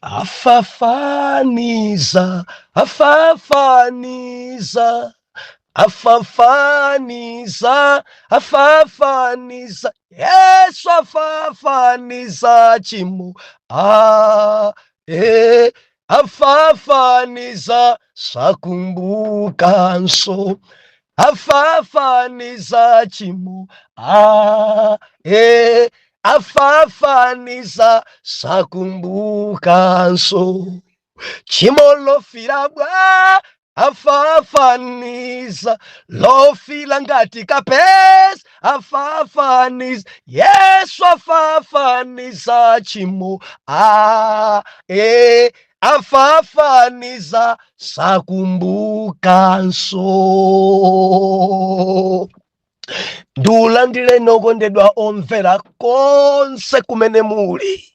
afafaniza, afafaniza, afafaniza, afafaniza, Yesu afafaniza chimu, afafaniza sakumbukanso, afafaniza chimu, afafaniza sakumbukanso, chimo lofirabwa afafaniza, lofila ngati kapezi afafaniza, Yesu afafaniza chimo, afafaniza sakumbukanso. Ndiulandire nokondedwa omvera konse kumene muli.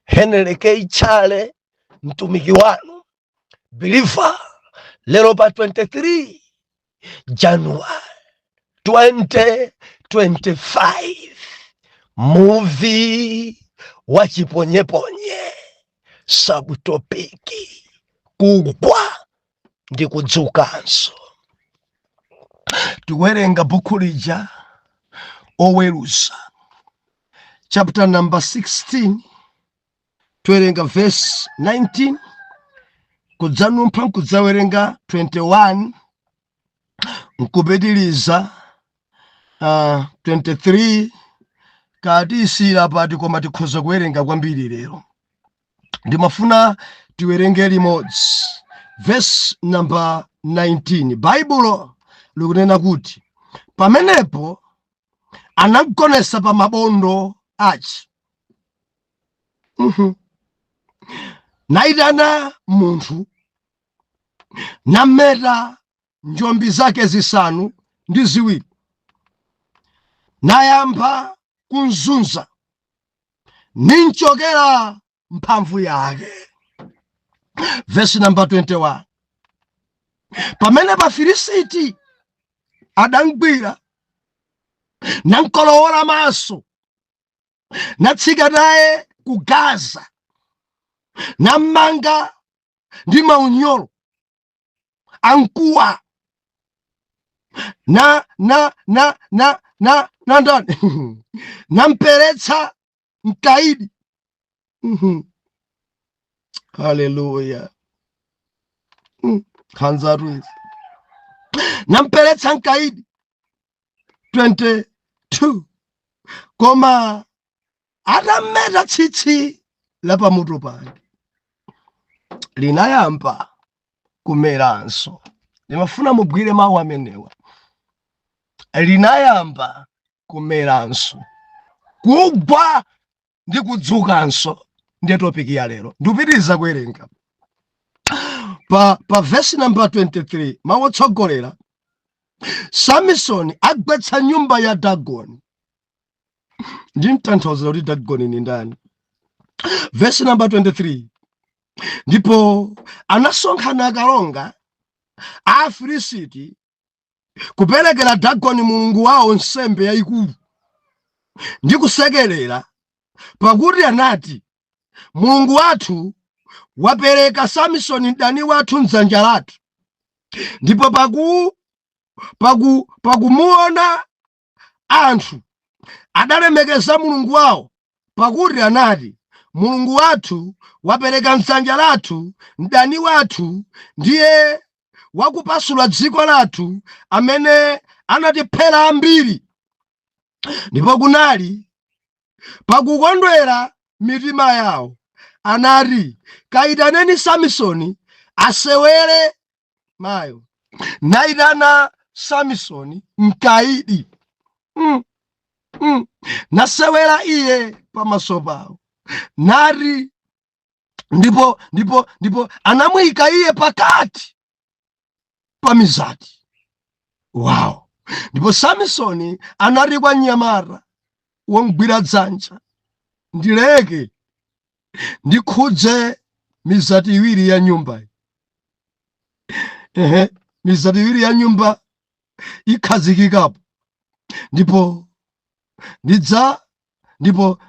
Henry K. Chale, mtumiki wanu, believer, lero pa 23 January 2025, movie wachiponyeponye, subtopiki, kugwa ndi kudzukanso. Tiwerenga buku lija Oweruza, chapter number 16, tiwerenga verse 19, kudzanumpa nkudzawerenga 21, nkupitiliza 23, kati isira pati koma tikhoza kuwerenga kwambiri lero. Ndimafuna tiwerenge limodzi. Verse number 19, Bible likunena kuti, pamenepo anagonesa pa mabondo achi. Naitana munthu, nameta njombi zake zisanu ndi ziwiri, nayamba kunzunza, ninchokera mphamvu yake. Verse number 21, pamene Bafilisiti adamgwira, nankolowola maso, natsika naye ku Gaza, nammanga ndi maunyolo ankuwa, namperetsa mkaidi. Hallelujah. Hanzaruiz. Namperetsa mkaidi. 22, koma atameta tsitsi la pamutu pake, linayamba kumeranso. Ndimafuna mugwire mawu amenewa. Linayamba kumeranso, kugwa ndi kudzukanso, ndiye topiki ya lero. Ndipitiriza kuwerenga pa verse number 23, mawu otsogolera, Samson agwetsa nyumba ya Dagoni. Ndimtanthauza kuti Dagoni ni ndani. Verse number 23, ndipo anasonkhana akalonga a Afilisiti kuperekera Dagoni mulungu wawo nsembe yayikulu ndi kusekerera, pakuti anati, mulungu wathu wapereka Samsoni mdani wathu m'dzanja lathu. Ndipo pakumuona anthu adalemekeza mulungu wawo, pakuti anati, mulungu wathu wapereka m'dzanja lathu mdani wathu, ndiye wakupasula dziko lathu, amene anatiphera ambiri. Ndipo kunali pakukondwera mitima yawo, anati, kayitaneni Samsoni asewere mayo. Naitana Samsoni mkaidi, nasewera iye pamaso pawo, nati, ndipo anamuyika iye pakati pa mizati. Wow. Ndipo Samsoni anati kwa mnyamata womugwira dzanja, ndileke ndikhudze mizati iwiri ya nyumba. Mizati iwiri ya nyumba ikhazikikapo, ndipo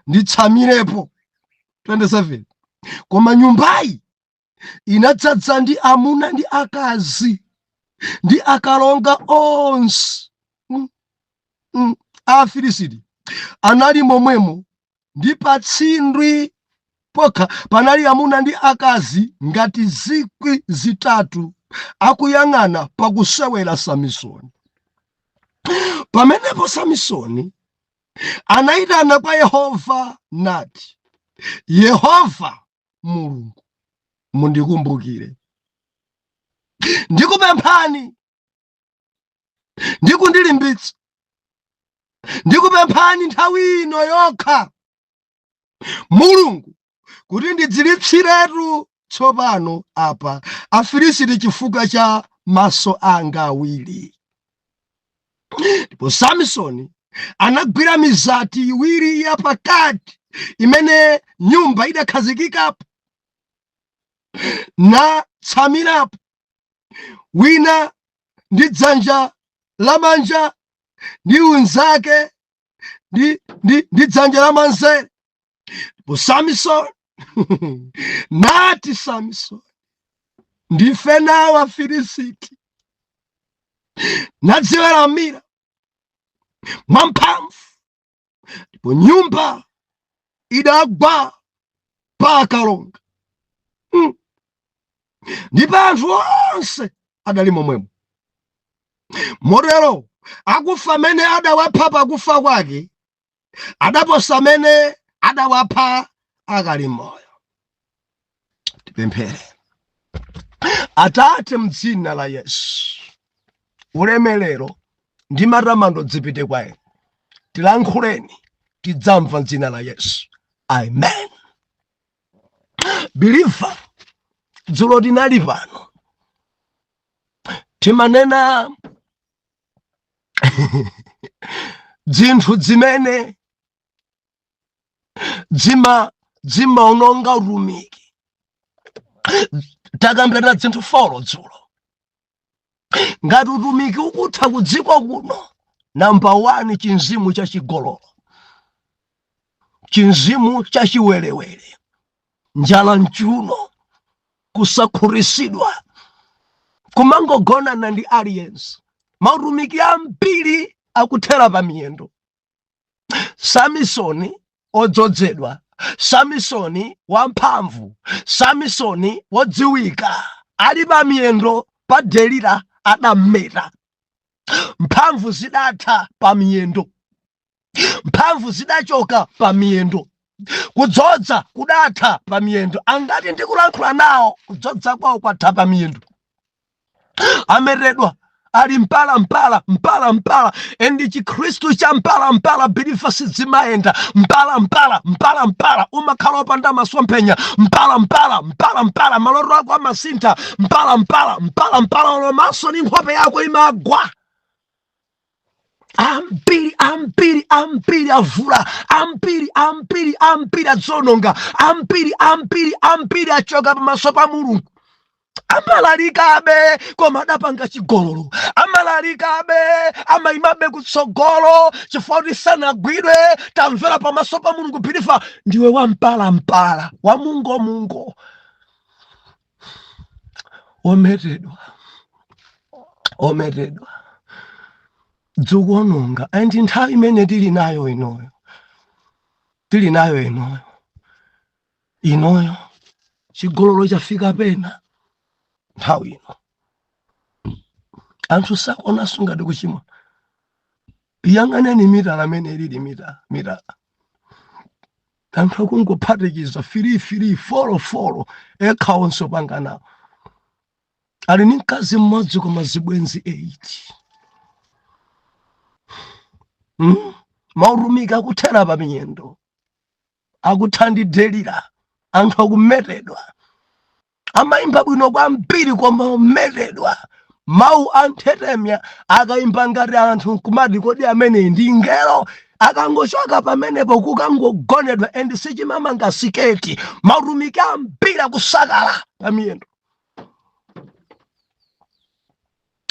ndidzamirepo. 27, koma nyumbayi inadzadza ndi amuna ndi akazi ndi akalonga onse. Afilisiti anali momwemo ndi pa tsindwi pokha panali amuna ndi akazi ngati 3,000 akuyang'ana pakusewera Samsoni. Pamenepo Samsoni anayitana kwa Yehova nati, Yehova Mulungu, mundikumbukire. Ndikupemphani, ndikundilimbitsa. Ndikupemphani nthawi ino yokha, Mulungu, kuti ndidzilitsiretu tsopano apa Afilisiti chifukwa cha maso anga awiri. Ndipo Samsoni anagwira mizati iwiri ya pakati imene nyumba idakhazikikapo, natsamirapo, wina ndi dzanja lamanja ndi unzake ndi dzanja lamanzere. Ndipo Samsoni nati, Samsoni, ndife nawo Afilisiti. Nadziweramira mwamphamvu, ndipo nyumba idagwa pa akalonga ndipo anthu onse adali momwemo. Motero akufa amene adawapha pakufa kwake adaposa amene adawapha akali moyo. Tipemphere. Atate, m'dzina la Yesu, ulemerero ndi matamando zipite kwa inu. Tilankhuleni, tidzamva m'dzina la Yesu. Amen. Believer, dzulo tinali pano timanena zinthu zimene zimaononga utumiki. Takambirana zinthu 4 dzulo. Ngati utumiki ukutha ku dziko kuno, namba 1 chinzimu chachigololo, chinzimu chachiwerewere, njala mchuno, kusakhurisidwa, kumangogonana ndi aliyense. Mautumiki ambiri akuthera pa miyendo. Samsoni odzozedwa, Samsoni wamphamvu, Samsoni wodziwika, ali pa miyendo pa Delila adammeta. Mphamvu zidatha pa miyendo, mphamvu zidachoka pa miyendo, kudzodza kudatha pa miyendo. Angati ndikulankhula nawo, kudzodza kwawo kwatha pa miyendo. Ameredwa ali mpala, endi chikhristu cha mpala, bilifa sidzimayenda, mpala, umakhala opanda masomphenya, mpala, maloro ako amasintha, mpala, olomaso ni nkhope yako imagwa. Ambiri avula, ambiri adzononga, ambiri achoka pamaso pa Mulungu. Amalalikabe koma adapanga chigololo, amalalikabe amayimabe kutsogolo chifukwa sanagwidwe. Tamvera pamaso pa Mulungu. Bilifa, ndiwe wampala, wa mungo, ometedwa dzukuononga. Andi nthawi imene tili nayo inoyo chigololo chafika pena. Nthawi ino anthu sakuona sungati kuchimwa. Yang'anani mitala amene ilili mitala. Anthu akungophatikiza firi folo ekha onse opanga nawo. Ali ni mkazi mmodzi koma zibwenzi 8. Mautumiki akuthera pa miyendo, akuthandi Delila, anthu akumetedwa. Amayimba bwino kwambiri koma ometedwa. Mau anthetemya akayimba ngati anthu kumati kodi amene ndi ngelo. Akangochoka pamenepo kukangogonedwa endi sichimamanga siketi. Mautumiki ambiri akusakala pa miyendo.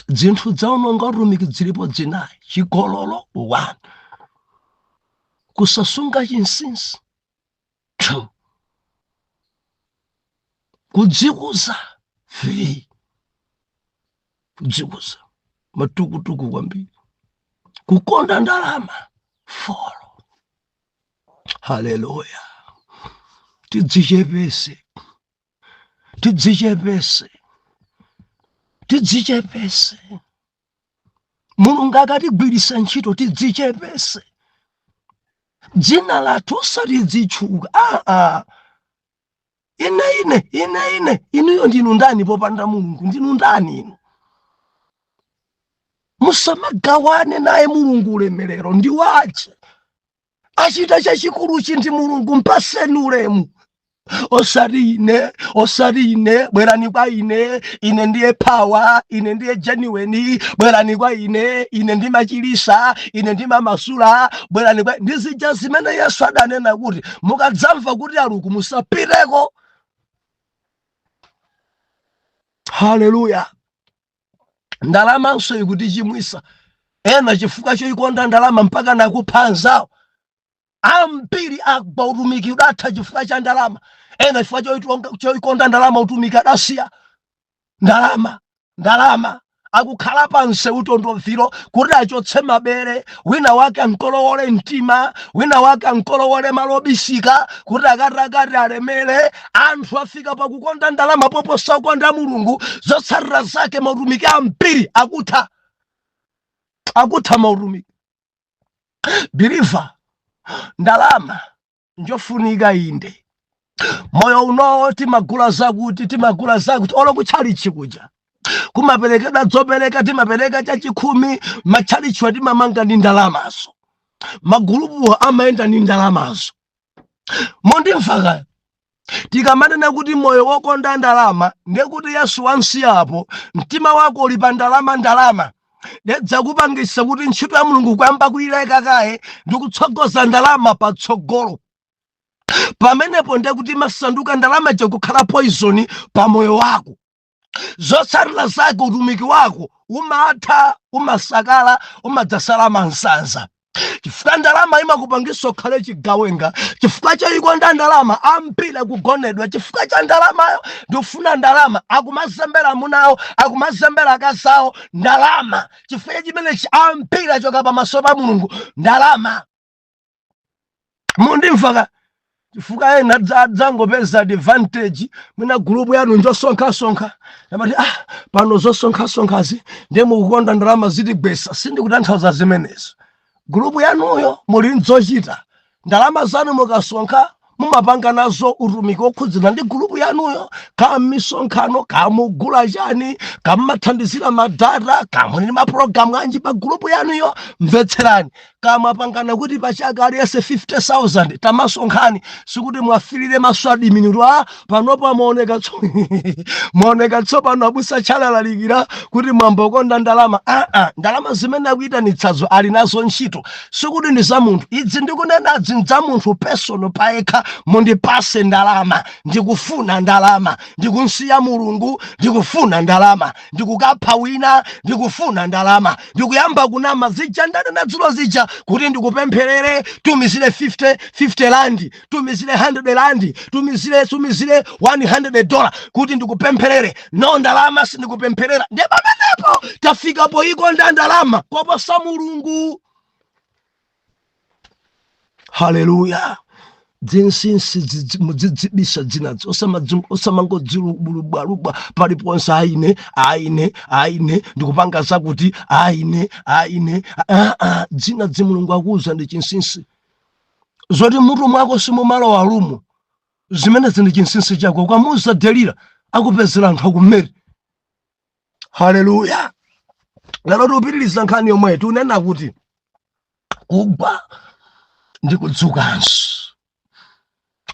Zinthu zaononga utumiki zilipo zinayi. Chigololo 1, kusasunga chinsinsi 2, kudzikuza 3, kudzikuza matukutuku kwambiri, kukonda ndalama 4. Haleluya. Tidzichepese, Mulungu akatigwirisa ntchito tidzichepese. Dzina lathu usatidzitchuka. Ine inuyo ndinu ndani popanda Mulungu? Ndinu ndani inu? Musamagawane naye Mulungu ulemerero, ndi wace. Achita chachikuluchi ndi Mulungu, mpaseni ulemu. Osati ine, bwerani kwa ine ndiye power, ine ndiye genuine, bwerani kwa ine ndi machilisa, ine ndi mamasula, bwerani kwa ndizija zimene Yesu adanena kuti mukadzamva kuti aluku musapireko. Haleluya. Ndalama nso ikutichimwisa. Ena chifukwa choikonda ndalama mpaka nakupha anzawo. Ambiri agba utumiki udatha chifukwa cha ndalama. Ena chifukwa choikonda ndalama utumiki adasiya. Ndalama akukhala pansi utondoviro kuti achotse mabere, wina wake ankolowole mtima, wina wake ankolowole malobisika kuti akati alemere. Anthu afika pakukonda ndalama poposa kukonda Mulungu, zotsatira zake mautumiki ambiri akutha mautumiki. Believer, ndalama njofunika inde. Moyo uno timagula zakuti olo kuchalichi kuja kumaperekeda zopereka timapereka cha 10, machalichi timamanga ndi ndalamazo, magulupu amaenda ndi ndalamazo. Mondimvaka tikamanena kuti moyo wokonda ndalama ndekuti Yesu wansiyapo mtima wako uli pa ndalama nedza kupangisa kuti ntchito ya Mulungu kuyamba kuyileka kaye ndi kutsogoza ndalama patsogolo. Pamenepo ndekuti masanduka ndalama chakukhala poison pa moyo wako. Zotsatira zake utumiki wako umatha, umasakala, umadzasala mansanza. Chifukwa ndalama imakupangisa ukhale chigawenga. Chifukwa choikonda ndalama ambiri kugonedwa. Chifukwa cha ndalamayo ndifuna ndalama, akumazembera munawo, akumazembera akasawo ndalama. Chifukwa chimenechi ambiri achoka pamaso pa Mulungu ndalama. Mundimvaka chifukwa ena dzangopeza advantage mwina gulupu yanu njosonkha amati pano zosonkhazi ndiye mukukonda ndalama zitigwesa. Sindikutanthauza zimenezo. Gulupu yanuyo muli nzochita, ndalama zanu mukasonkha mumapanga nazo utumiki okhudzana ndi gulupu yanuyo, kama misonkhano, kamugula chani, kamathandizira madata, kamuni mapulogalamu anji pa gulupu yanuyo. Mvetserani, kamapangana kuti pachaka aliyese 50,000 tamasonkhani, sikuti mwafirire maswadi minutu panopo maoneka tsopano abusa chalalalikira kuti mwamba ukonda ndalama. Ndalama zimene akuyitanitsazo ali nazo ntchito, sikuti ndi za munthu. Idzi ndikunenadzi ndza munthu personal payekha. Mundipase ndalama, ndikufuna ndalama, ndikunsiya Mulungu, ndikufuna ndalama, ndikukapha wina, ndikufuna ndalama, ndikuyamba kunama zija ndanena dzulo zija kuti ndikupempherere, tumizire 50 rand, tumizire 100 rand, tumizire $100 kuti ndikupempherere. No, ndalama sindikupempherera. Ndi pamenepo tafika poikonda ndalama koposa Mulungu. Haleluya. Dzinsinsi mudzidzibisa dzinadzo osamangodzilubwalubwa paliponse aine ndikupanga zakuti aine. Dzina dzi Mulungu akuuza ndi chinsinsi. Zoti mutu mwako simumalowa lumo zimene ndi chinsinsi chako. Ukamuuza Delila akupezera anthu akumeri. Haleluya. Lero tiupitiriza nkhani yomwe tunena kuti kugwa ndikudzukanso.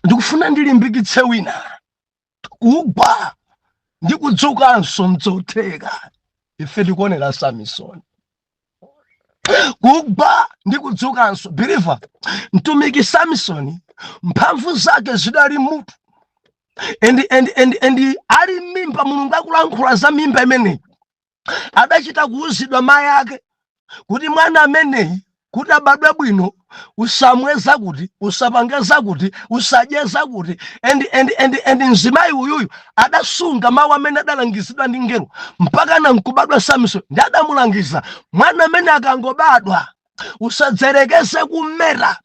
Ndikufuna ndilimbikitse wina, kugwa ndikudzukanso mdzotheka. Ife tikuonera Samson. Kugwa ndikudzukanso. Believer, mtumiki Samson mphamvu zake zidali mutu. And ali mimba. Mulungu akulankhula za mimba imeneyi. Adachita kuuzidwa mayi ake kuti mwana ameneyi kuti abadwe bwino usamwe zakuti usapange zakuti usadye zakuti and mzimayi uyuyu adasunga mawu amene adalangizidwa ndi ngelo mpaka na nkubadwa Samson ndi adamulangiza mwana amene akangobadwa usadzerekeze kumera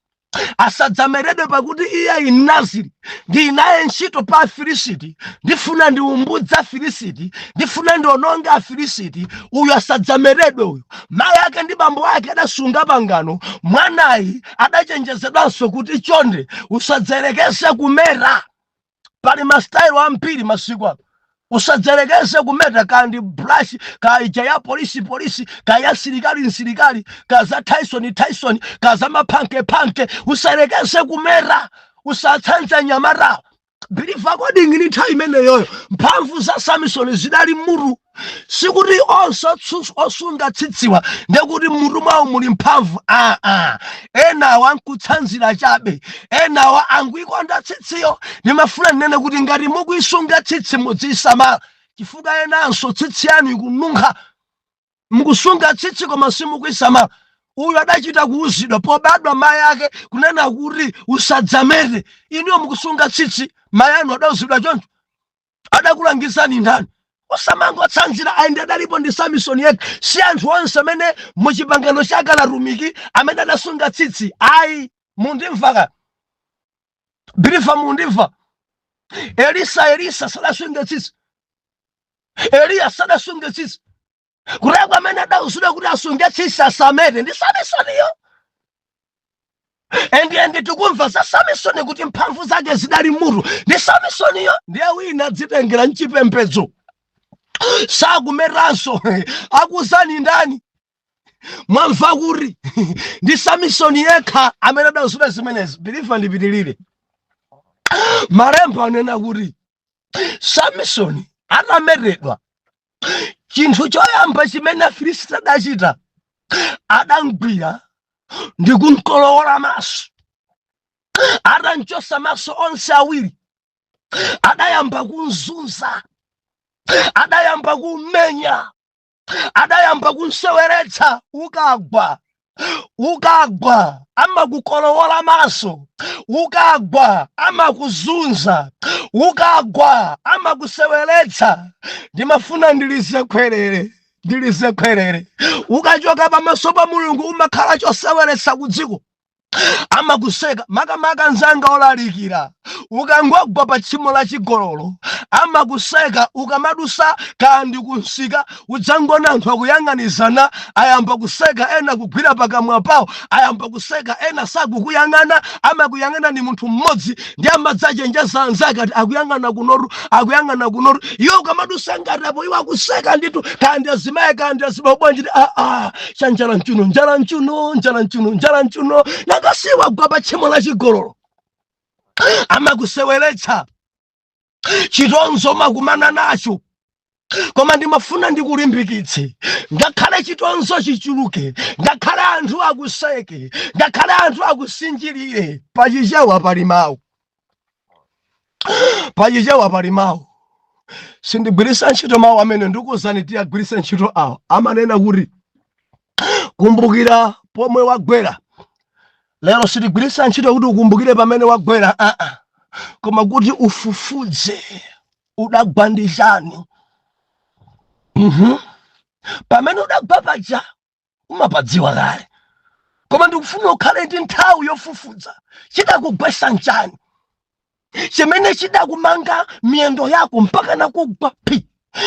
asadzameredwe pakuti iye inaziri ndinaye ntchito pa Afilisiti ndifuna ndiumbudza Afilisiti ndifuna ndiononga Afilisiti uyu asadzameredwe uyu mayi ake ndi bambo ake adasunga pangano mwanayi adachenjezedwanso kuti chonde usadzerekeze kumera pali mastayilo ambiri masiku ano usadzerekeze kumera kandi brush ka ija ya polisi ka ya silikali ka za Tyson ka za mapanke usadzerekeze kumera usatsanza nyamara biliva kodi ngini nthawi imeneyoyo mphamvu za Samson zidali muru sikuti onse osunga tsitsiwa ndekuti muru mwawo muli mphamvu enawo ankutsanzira chabe enawo anguikonda tsitsiyo ndimafuna nene kuti ngati mukuisunga tsitsi mudzisamala chifukwa enanso tsitsi yanu ikununkha mukusunga tsitsi koma simukuisamala uyu adachita kuuzidwa pobadwa mayi ake kunena kuti usadzamere iniyo mukusunga tsitsi mayi anu adauzidwa choncho adakulangizani ndani osamangotsanzira ayi adalipo ndi Samson yekha si anthu onse amene muchipangano chake atumiki amene adasunga tsitsi ayi mundimva bilifa mundimva Elisa sadasunga tsitsi Eliya sadasunga tsitsi kulekwa amene adauzidwa kuti asunge tsitsi asamere ndi Samsoniyo and tikumva za Samsoni kuti mphamvu zake zidali muru ndi Samsoniyo ndiye wina adzitengera mchipembedzo sakumeranso akuzani ndani mwamva kuti ndi Samsoni yekha amene adauzidwa zimenezi bilifa ndipitilire malemba anena kuti Samsoni atameredwa chinthu choyamba chimene Afilisti adachita adamgwira ndi kumkolowola maso adanchosa maso onse awiri adayamba kumzunza adayamba kumenya adayamba kumseweretsa ukagwa amakukolowola maso ukagwa amakuzunza ukagwa amakuseweretsa ndimafuna ndilize khwerere ukachoka pamaso pa Mulungu umakhala choseweretsa kudziko amakuseka makamaka nzanga olalikira ukangogwa pa tchimo la chigololo amakuseka ukamadusa kandi kunsika udzangona anthu akuyang'anizana ayamba kuseka ena kugwira pakamwa pawo ayamba kuseka ena sakukuyang'ana amakuyang'ana ni munthu mmodzi ndi amadzachenjeza anzake ati akuyang'ana kunoru iwe ukamadusa ngati apo iwe akuseka nditu kandi azimaye kandi azibabwanji chanjala mchuno nakasiwa gwa pa tchimo la chigololo amakuseweretsa chitonzo makumana nacho koma ndimafuna ndikulimbikitse ngakhale chitonzo chichuluke ngakhale anthu akuseke ngakhale anthu akusinjirire pachichewa pali mawu sindigwirisa ntchito mawu amene ndikuwuzani tiyagwirisa ntchito awo amanena kuti kumbukira pomwe wagwera lero sitigwirisa ntchito kuti ukumbukire pamene wagwera koma kuti ufufudze udagwa ndi chani pamene udagwa paja umapadziwa kale koma ndikufuna ukhale ndi nthawi yofufudza chidakugwesa nchani chimene chidakumanga miyendo yako mpaka nakugwa phi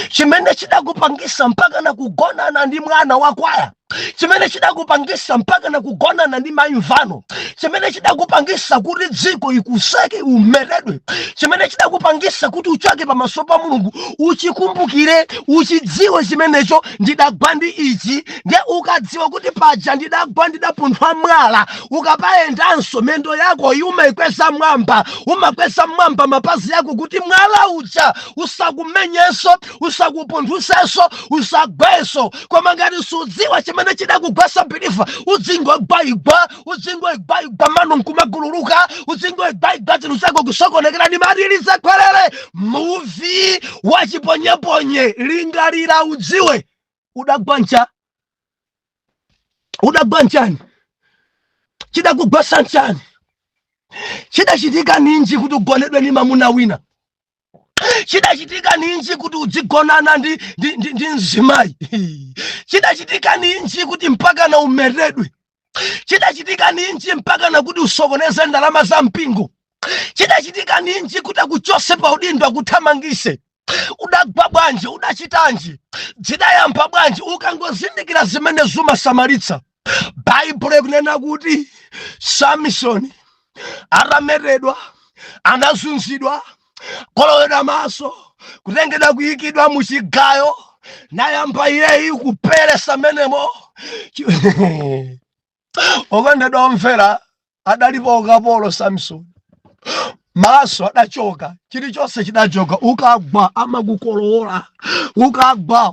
chimene chidakupangisa mpaka nakugonana ndi mwana wakwaya chimene chidakupangisa mpaka nakugonana ndi maimvano chimene chidakupangisa kuti dziko ikuseke umeredwe chimene chidakupangisa kuti uchoke pamaso pa Mulungu uchikumbukire uchidziwe chimenecho ndidagwa ndi ichi ndiye ukadziwa kuti paja ndidagwa ndidapunthwa mwala ukapayendanso mendo yako umakweza mwamba mapazi yako kuti mwala uja usakumenyeso usakupunthwisenso usagweso koma ngati sudziwa chimene chidakugwesa bilifa udzingoigwaigwa mano nkumagululuka udzingoigwaigwa chinthu chako kusokonekera ndi matilize khwerere muvi wachiponyeponye lingalira udziwe udagwa nchani chidakugwesa nchani? Chidachitika ninji kuti ugonedwe ni mamuna wina? Chidachitika ninji kuti udzigonana ndi mzimayi? Chidachitika ninji kuti mpaka na umeredwe? Chidachitika ninji mpaka na kuti usokoneze ndalama za mpingo? Chidachitika ninji kuti akuchose pa udindo akuthamangise? Udagwa bwanji? Udachitanji? Zidayamba bwanji? Ukangozindikira zimene zumasamaritsa. Baibulo ikunena kuti Samsoni atameredwa, anazunzidwa, kolowedwa maso, kutengedwa kuyikidwa muchigayo, nayamba iyeyi kuperesa menemo. Okondedwa omvera, adalipo ukapolo Samsoni. Maso adachoka, chilichonse chidachoka. Ukagwa amakukolowola,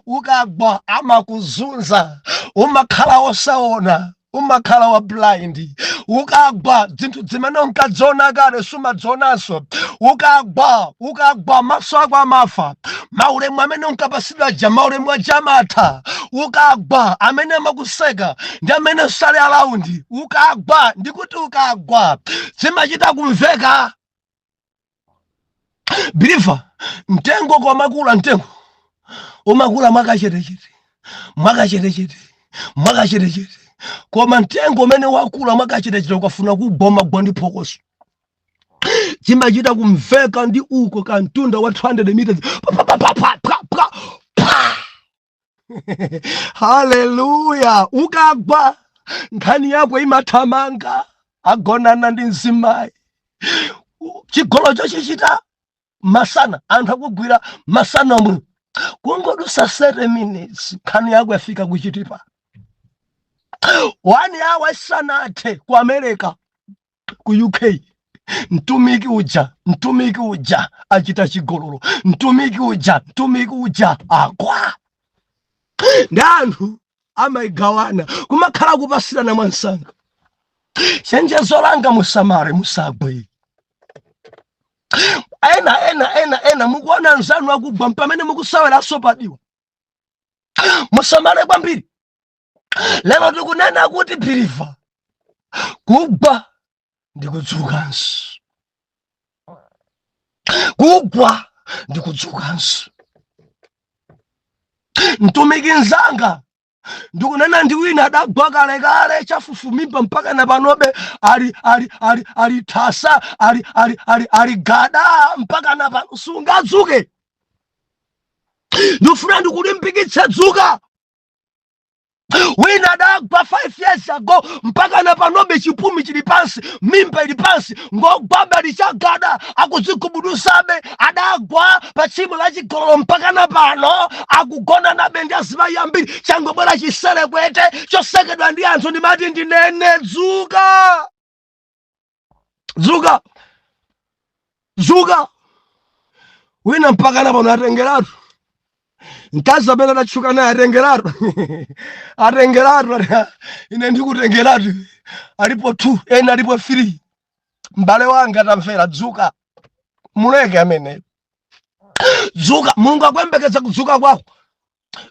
ukagwa amakuzunza, umakhala osaona, umakhala wa blind. Ukagwa zinthu zimene unkadzona kale sumadzonanso. Ukagwa maso ako amafa, maulemu amene unkapasidwa ja maulemu aja amatha. Ukagwa amene amakuseka ndi amene sali alaundi. Ukagwa ndikuti ukagwa zimachita kumveka. Believer, mtengo kwa makula, mtengo umakula mwakachetechete, mwakachetechete. Koma mtengo umene wakula mwakachetechete ukafuna kugoma gwa ndi phokoso, chimachita kumveka ndi uko kantunda wa 200 meters. Hallelujah. Ukagwa nkhani yako imathamanga, agonana ndi mzimayi. Chigolocho chichita masana, anthu akugwira masana omwe. Kungodusa 30 minutes nkhani yako yafika kuchitipa. 1 hour sanathe ku America, ku UK. Mtumiki uja achita chigololo. Mtumiki uja agwa. Ndi anthu amayigawana kumakhala kupasirana mwansanga. Chenjezo langa musamare, musagwe. Ena mukuona nzanu akugwa pamene mukusawera sopadiwa. Musamare kwambiri. Lero tikunena kuti believer, kugwa ndikudzukanso. Kugwa ndikudzukanso. Mtumiki nzanga ndikunena ndi wina adagwa kale chafufumimba mpaka na panobe ali thasa, ali gada mpaka na pano sungadzuke. Ndifuna ndikulimbikitse dzuka. Wina adagwa 5 years ago mpaka na panobe chipumi chili pansi, mimba ili pansi, ngogwaba lichagada akuzigubudusabe. Adagwa pa chimo la chigololo mpaka na pano akugona na bendi azimayi ambiri. Changobwera chiserekwete chosekedwa ndi anthu ndimati ndinene dzuka. Wina mpaka na pano atengeratu. Mkazi amene adatchuka naye atengeratu. Ine ndikutengeratu. Alipo 2, ena alipo 3. Mbale wanga atamvera, dzuka. Muleke amene. Dzuka, Mulungu akwembekeza kudzuka kwako.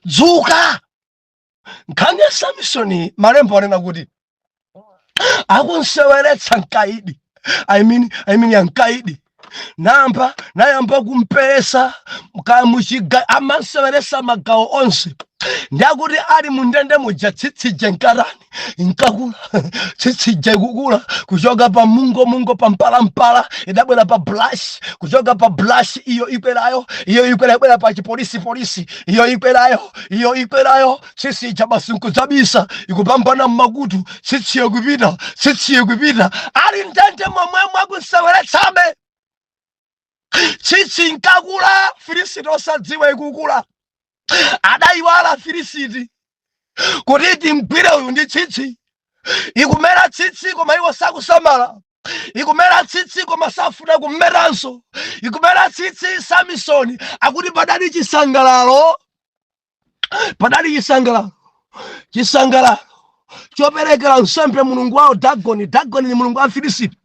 Dzuka. Nkhani ya Samsoni, malemba anena kuti akunseweretsa mkaidi. I mean ya mkaidi. Nayamba kumpesa muchiga, amanseweresa magawo onse. Ndiakuti ali mundende muja tsitsije nkarani nkakula, tsitsije kukula kuchoka pa mungo pa mpala idabwera pa blush, kuchoka pa blush iyo ikwera pa chipolisi iyo ikwerayo tsitsije basunku zabisa ikupambana mmakutu tsitsiye kupita ali ndende momwe akunseweretsabe. Tsitsi nkakula, Filisiti osadziwa ikukula. Adaiwala Filisiti kuti mgwire uyu ndi tsitsi. Ikumera tsitsi koma iwo sakusamala. Ikumera tsitsi koma safuna kumeranso. Ikumera tsitsi. Samsoni akuti padali chisangalalo choperekera nsembe mulungu wawo Dagoni. Dagoni ni mulungu wa Filisiti.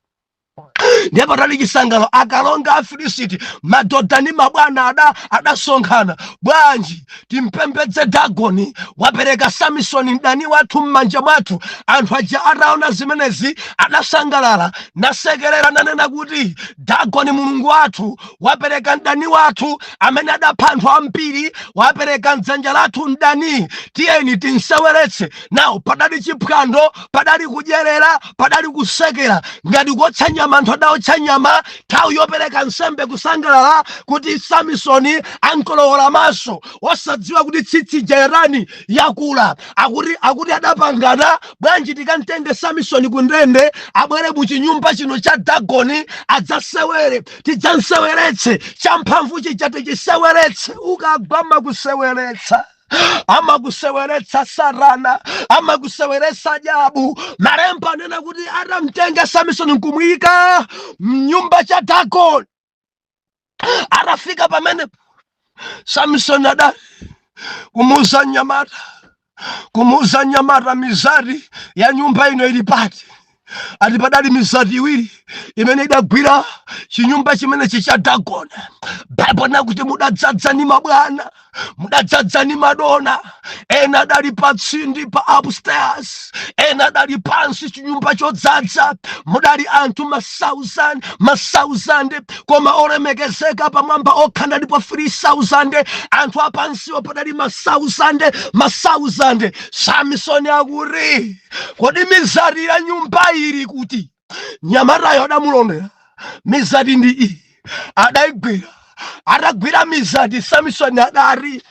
ndipo padali chisangalo akalonga Afilisiti madodha ndi mabwana adasonkhana. Bwanji timpembedze Dagoni, wapereka Samsoni mdani wathu m'manja mwathu. Anthu aja ataona zimenezi adasangalala nasekerera nanena kuti Dagoni mulungu wathu wapereka mdani wathu amene adapha anthu ambiri, wapereka mdzanja lathu mdani, tiyeni tinseweretse. Nawo padali chiphwando, padali kudyerera, padali kusekera ngati kotsa nyama. Anthu adaotcha nyama nthawi yopereka nsembe kusangalala kuti Samsoni ankolowola maso osadziwa kuti tsitsi jairani yakula. Akuti adapangana, bwanji tikamtenge Samsoni ku ndende abwere mu chinyumba chino cha Dagoni adzasewere, tidzanseweretse champhamvu chija tichiseweretse. Ukagwama kuseweretsa amakuseweretsa Sarana, amakuseweretsa Jabu. Malemba anena kuti atamtenga Samsoni nkumuyika mnyumba cha Dagoni. Atafika pamene Samsoni adali kumuuza nyamata mizati ya nyumba ino ili pati. Ati padali mizati iwiri imene idagwira chinyumba chimene chicha Dagoni. Baibulo nakuti mudadzadza ni mabwana, mudadzadza ni madona. Ena adali patsindi pa upstairs, ena adali pansi chinyumba chodzadza. Mudali anthu masauzande, koma olemekezeka pamwamba okhanda ndipo 3,000. Anthu apansiwo padali masauzande. Samsoni akuti kodi mizati ya nyumba ili kuti nyamatayo adamulondera mizati ndi iyi adaigwira. Atagwira mizati Samsoni adati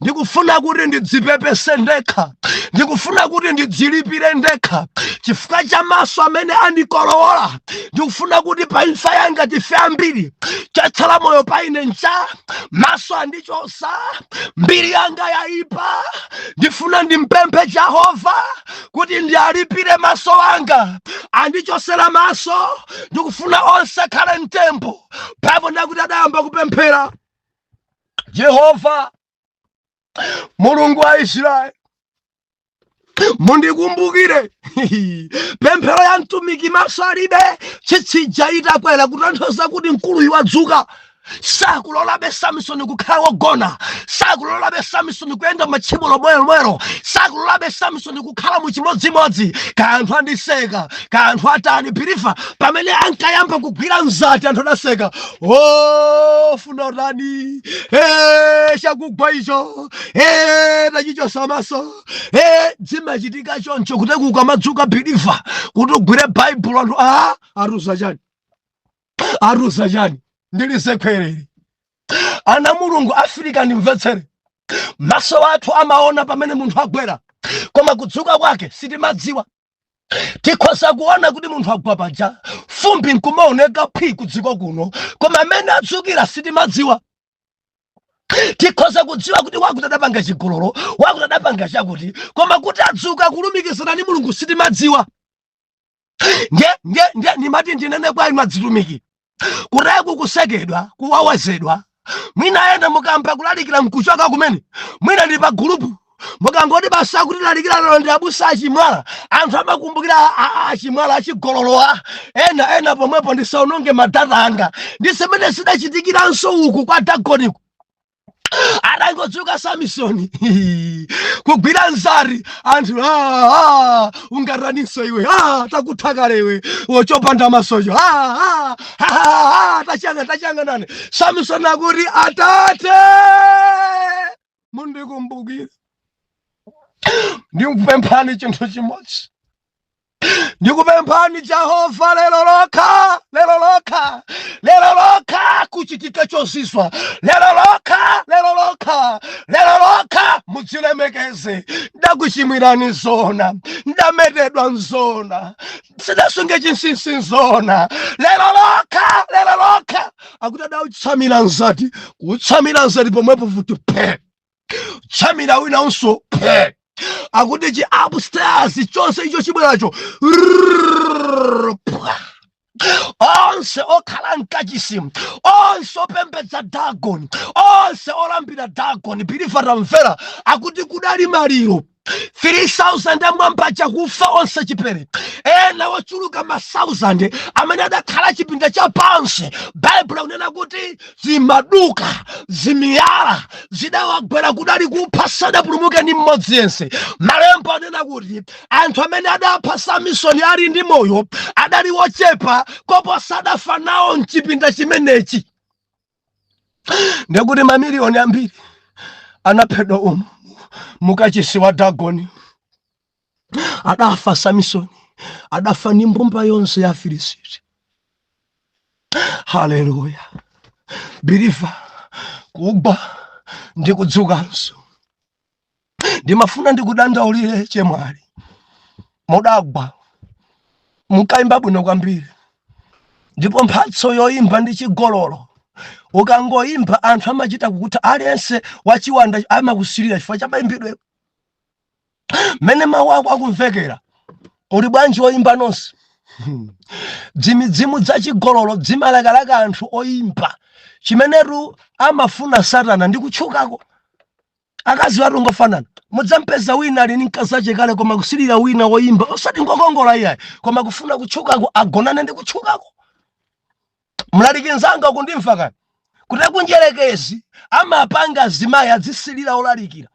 ndikufuna kuti ndidzipepese ndekha, ndikufuna kuti ndidzilipire ndekha chifukwa cha maso amene andikolowola. Ndikufuna kuti pa imfa yanga tife ambiri, chatsala moyo paine ncha maso andichosa, mbiri yanga yaipa. Ndifuna ndimpemphe Jehova kuti ndiyalipire maso anga, andichosera maso. Ndikufuna onse akhale mtembo. Baibulo nakuti adayamba kupemphera Jehova mulungu wa Israeli, mundikumbukire. Pemphero ya mtumiki maso alibe, chitsija itakwera, kutanthauza kuti mkuluyu wadzuka. Sakulolabe Samsoni kukhala wogona, sakulolabe Samsoni kuyenda machimo lomwelo, sakulolabe Samsoni kukhala muchimodzimodzi. Kanthu andiseka, kanthu atani pirifa. Pamene ankayamba kugwira mzati anthu adaseka. Funa utani, chakugwa icho, tachichosa maso. Zimachitika choncho kuti kukamadzuka pirifa kuti ugwire Baibulo anthu aruza chani. Ndilisekwereri ana mulungu Afrika ndimvetsere. Maso athu amaona pamene munthu agwera, koma kudzuka kwake sitimadziwa. Tikhoza kuona kuti munthu agwa paja, fumbi nkumaoneka phi kudziko kuno, koma amene adzukira sitimadziwa. Tikhoza kudziwa kuti wakuti adapanga chigololo, wakuti adapanga chakuti, koma kuti adzuka kulumikizana ndi mulungu sitimadziwa. Nimati ndinene kwa inu adzitumiki, kureku kusekedwa, kuwawazedwa. Mwina ena mukamba kulalikira mkuchoka kumene, mwina ndi pa gulupu mukangoti basa kuti lalikira lero ndi abusa achimwala. Anthu amakumbukira achimwala achigololowa. Ena pomwepo ndisaononge madata anga. Ndi semene sidachitikiranso uku kwa Dagoniku. Adangodzuka Samsoni kugwira nzari. Anthu ungaraniso iwe, takuthakale iwe wochopanda masojo. Tachanga nane. Samsoni akuti Atate mundikumbukire. Ndikupemphani chinthu chimodzi, ndikupemphani Jehova lero lokha kuchitika chozizwa. Lero lokha mudzilemekeze. Ndakuchimwirani zona, ndametedwa nzona, sidasunge chinsinsi nzona. Lero lokha akuti adawutsamira nzati, kutsamira nzati pomwepo futi phe, tsamira wina unso phe. Akuti chi upstairs chonse icho chibweracho. Onse okhala mkachisimu, onse opembedza Dagoni, onse olambira Dagoni pilifa tamvera. Akuti kudali maliro, 3,000 amwamba chakufa onse chipere, ena wochuluka ma 1,000 amene adakhala chipinda cha pansi. Bible unena kuti zimaduka zimiyala zidawagwera kudali kupha sadapulumuke ndi mmodzi yense. Malemba unena kuti anthu amene adapha Samsoni ali ndi moyo adali wochepa koposa adafa nawo mchipinda chimenechi. Ndekuti mamiliyoni ambiri anaphedwa mukachisi wa Dagoni. Adafa Samsoni, adafa ni mbumba yonse ya Filisiti. Haleluya. Birifa kugwa ndikudzukanso. Ndimafuna ndikudandaulire chemwali. Mudagwa mukaimba bwino kwambiri, ndipo mphatso yoimba ndi chigololo ukangoimba anthu amachita kukuta aliyense wachiwanda amakusilira chifukwa cha mayimbidwe. Mene mawu ako akumvekera uli bwanji oimba nonse. Dzimidzimu za chigololo dzimalakalaka anthu oimba. Chimeneru amafuna Satana ndi kutchukako. Akazi watu ngofanana. Mudzampeza wina ali ndi mkazi ache kale koma kusilira wina woimba osati ngokongola iyayi koma kufuna kutchukako agonane ndi kutchukako. Mlalikinzanga kundimva kani kuti kunjerekezi amapanga zimayi azisilira olalikira.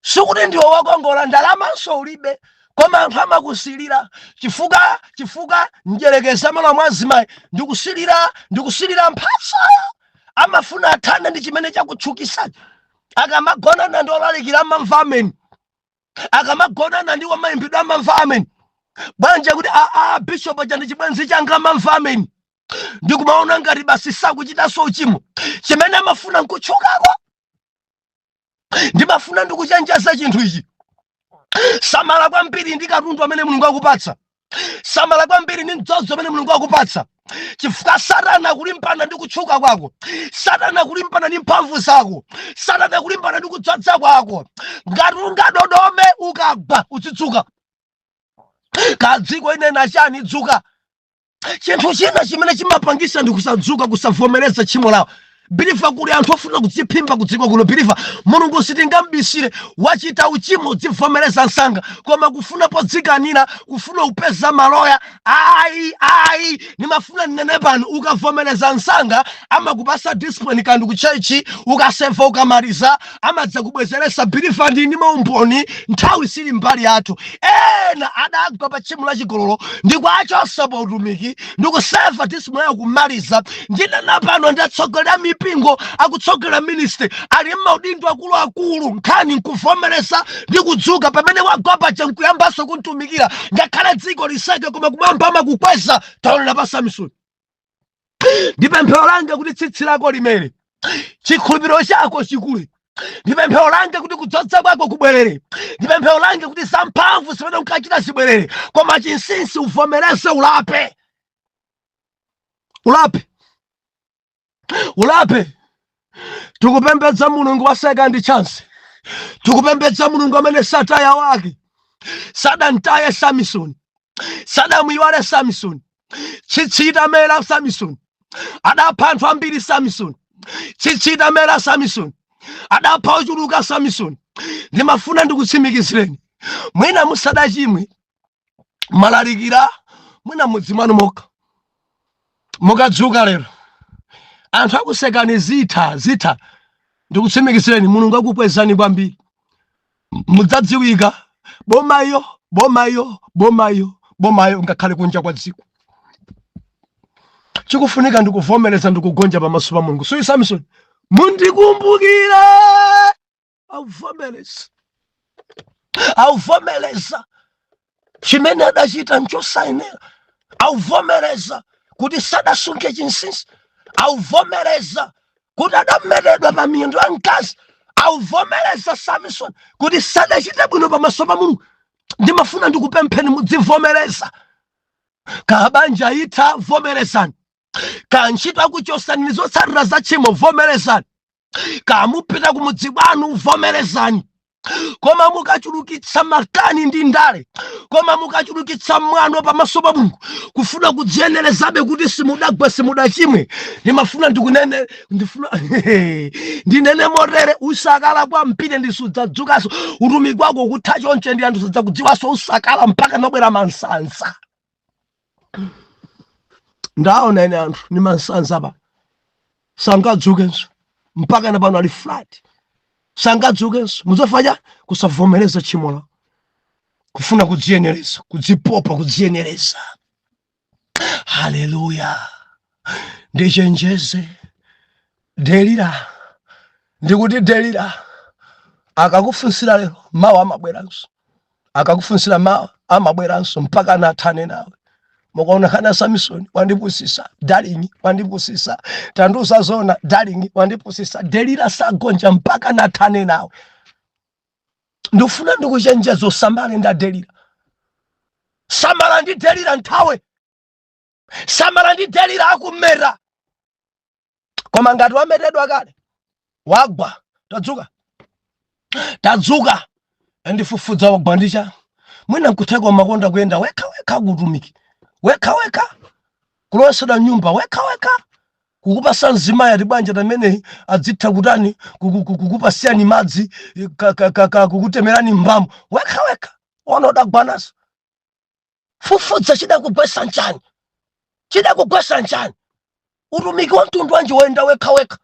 Sikuti ndiwo wakongola ndalamanso ulibe koma anthu amakusilira chifukwa njerekezi amala mwa zimayi ndikusilira mphatsoyo. Amafuna athane ndi chimene chakutchukisa. Akamagonana ndi olalikira amamva ameni, akamagonana ndi wamayimbidwe amamva ameni. Bwanje kuti bishop aja ndi chibwenzi changa amamva ameni. Ndikumaona ngati basi sakuchitanso uchimo. Chimene amafuna nkutchukako. Ndimafuna ndikuchenjeza chinthu ichi. Samala kwambiri ndi katundu amene Mulungu akupatsa. Samala kwambiri ndi mdzodzo amene Mulungu akupatsa. Chifukwa Satana kulimbana ndi kutchuka kwako. Satana kulimbana ndi mphamvu zako. Satana kulimbana ndi kudzadza kwako. Ngati ungadodome ukagwa udzidzuka. Kadziko ine nachani dzuka. Chinthu china chimene chimapangisa ndi kusadzuka kusavomereza tchimo lawo. Birifa kuli anthu ofuna kudziphimba kudziko kuno. Birifa Mulungu sitingambisire wachita uchimo udzivomereza nsanga koma kufuna podzikanira kufuna upeza maloya. Ayi nimafuna nene pano ukavomereza nsanga amakupasa discipline kandi kuchechi ukaseva ukamaliza amadza kubwezeresa. Birifa ndi maumboni nthawi sili mbali yathu. Ena adagwa pa tchimo la chigololo ndikuachosa pa utumiki ndikuseva discipline yawo kumaliza. Ndinena pano ndatsogolera mipingo akutsogolera ministry ali maudindo akuluakulu nkhani nkuvomereza ndi kudzuka pamene wagwapa cha nkuyambaso kuntumikira ngakhale dziko liseke koma kumwamba amakukweza. Taonera pa Samsoni. Ndipemphero langa kuti tsitsi lako limere, chikhulupiriro chako chikule. Ndipemphero langa kuti kudzodza kwako kubwerere. Ndipemphero langa kuti zamphamvu zimene unkachita zibwerere koma chinsinsi uvomereze ulape. Tikupembedza Mulungu wa second chance. Tikupembedza Mulungu amene sataya wake. Sadantaye Samsoni. Sadamuyiwale Samsoni. Chichita mera Samsoni. Adapha anthu ambiri Samsoni. Chichita mera Samsoni. Adapha ochuluka Samsoni. Ndimafuna ndikutsimikizireni. Mwina musadachimwe malalikira mwina mudzimano moka. Mukadzuka lero anthu akusekani zitha ndikutsimikizireni Mulungu akukwezani kwambiri. Mudzadziwika bomayo ngakhale kunja kwa dziko. Chikufunika ndikuvomereza ndikugonja pamaso pa Mulungu. Suyi Samsoni mundikumbukire. Auvomereza chimene adachita nchosayenera. Auvomereza kuti sadasunge chinsinsi. Auvomereza kuti adameredwa pa miyendo ya mkazi. Auvomereza Samsoni kuti sadachite bwino pamaso pa Mulungu. Ndimafuna ndikupempheni mudzivomereza. Kabanja ita vomerezani. Kanchito akuchosani zotsatira za tchimo vomerezani. Kamupita kumudzi kwanu vomerezani. koma mukachulukitsa makani ndi ndale, koma mukachulukitsa mwano pamaso pa Mulungu, kufuna kudziyenerezabe kuti simudagwa simudachimwe, ndimafuna ndinene motere, usakala kwa mpite ndisudzadzukanso, utumiki wako ukutha chonche ndi anthu sadzakudziwanso, usakala mpaka nobwera mansansa. Ndaona ine anthu ni mansansa pa sangadzukenso mpaka na pano ali flat, sangadzukenso. Muzofanya kusavomereza tchimo lawo, kufuna kudziyenereza, kudzipopa, kudziyenereza. Haleluya. Ndichenjeze Delila, ndikuti Delila akakufunsira lero mawa amabweranso, akakufunsira mawa amabweranso mpaka nathane nawe. Mukaona kana Samson wandipusisa, darling wandipusisa, tanduza zona darling wandipusisa, Delila sagonja mpaka nathane nawe. Ndofuna ndikuchenjeza usamale nda Delila. Samala ndi Delila nthawe, samala ndi Delila akumera. Koma ngati wameredwa kale wagwa, tadzuka andifufudza wagwa ndicha. Mwina nkutheka makonda kuyenda weka kutumiki, weka kulowesera nyumba weka kukupa sanzima ya tibanja tamene adzitha kutani kukupa siyani madzi kukutemerani mbambo weka ona udagwanaso. Fufudza chidakugwesa nchani, chidakugwesa nchani? Utumiki wa mtundu wanji wenda weka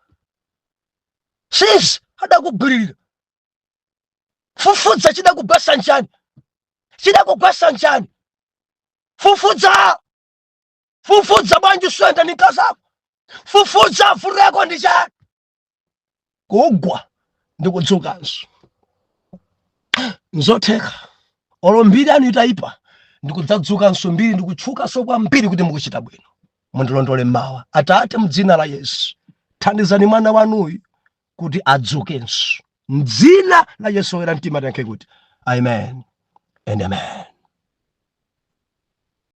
sisi adakugwirira. Fufudza chidakugwesa nchani, chidakugwesa nchani? Fufudza bwanji swenda nikazako, fufudza fureko ndi chani? Kugwa ndikudzukanso. Nzotheka olo mbiri anu itaipa ndikudzadzukanso mbiri, ndikutchukanso kwa mbiri kuti mukuchita bwino. Mundilondole mawa. Atate mdzina la Yesu, thandizani mwana wanuyu kuti adzukenso. Mdzina la Yesu wera mtima tanke kuti amen and amen.